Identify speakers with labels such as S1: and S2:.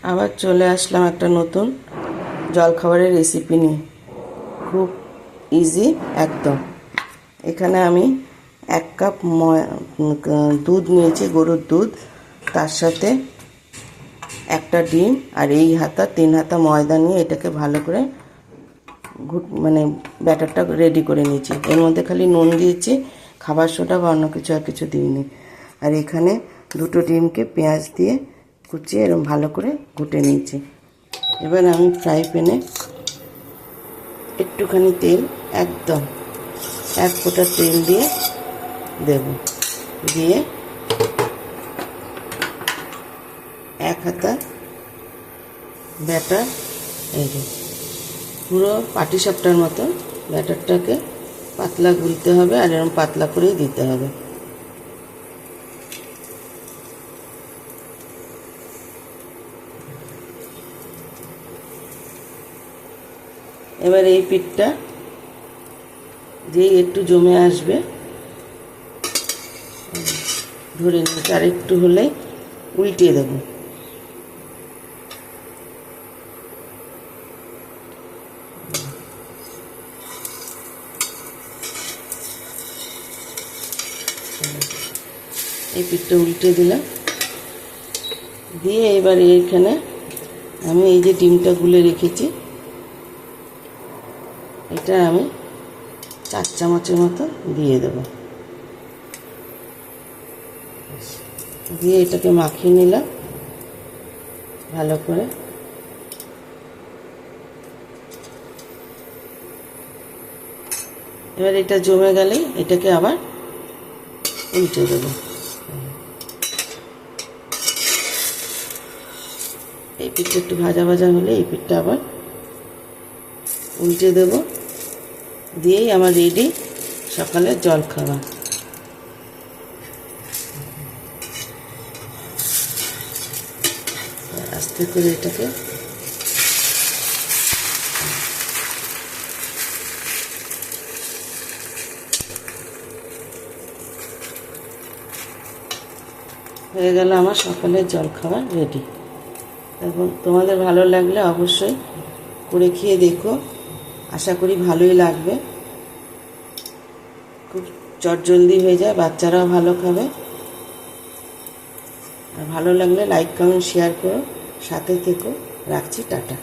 S1: আবার চলে আসলাম একটা নতুন জলখাবারের রেসিপি নিয়ে। খুব ইজি একদম। এখানে আমি 1 কাপ দুধ নিয়েছি, গরুর দুধ। তার সাথে একটা ডিম আর এই হাতা 3 হাতা ময়দা নিয়ে এটাকে ভালো করে ব্যাটারটা রেডি করে নিয়েছি। এর মধ্যে খালি নুন দিয়েছি, খাবার সোডা বা অন্য কিছু আর কিছু দিইনি। আর এখানে 2টো ডিমকে পেঁয়াজ দিয়ে কুচিয়ে এরকম ভালো করে ঘুটে নিয়েছি। এবার আমি ফ্রাই প্যানে একটুখানি তেল, একদম 1 ফোঁটা তেল দিয়ে দেব। দিয়ে 1 হাতা ব্যাটার, এই যে পুরো পাটিসাপটার মতো ব্যাটারটাকে পাতলা গুলতে হবে, আর এরকম পাতলা করেই দিতে হবে। এবার এই পিঠটা যেই একটু জমে আসবে ধরে নিচ্ছি, আর একটু হলেই উল্টিয়ে দেবো। এই পিঠটা উল্টে দিলাম। দিয়ে এবার এইখানে আমি এই যে ডিমটা গুলে রেখেছি, এটা আমি 4 চামচের মতো দিয়ে দেব। দিয়ে এটাকে মাখিয়ে নিলাম ভালো করে। এবার এটা জমে গেলেই এটাকে আবার উল্টে দেব। এই পিঠটা একটু ভাজা ভাজা হলে এই পিঠটা আবার উল্টে দেব। দিয়েই আমার রেডি সকালের জলখাবার। আস্তে করে এটাকে হয়ে গেল আমার সকালের জলখাবার রেডি। এবং তোমাদের ভালো লাগলে অবশ্যই করে খেয়ে দেখো, আশা করি ভালোই লাগবে। খুব চটজলদি হয়ে যায়, বাচ্চারাও ভালো খাবে। আর ভালো লাগলে লাইক কমেন্ট শেয়ার করো, সাথে থেকো। রাখছি, টাটা।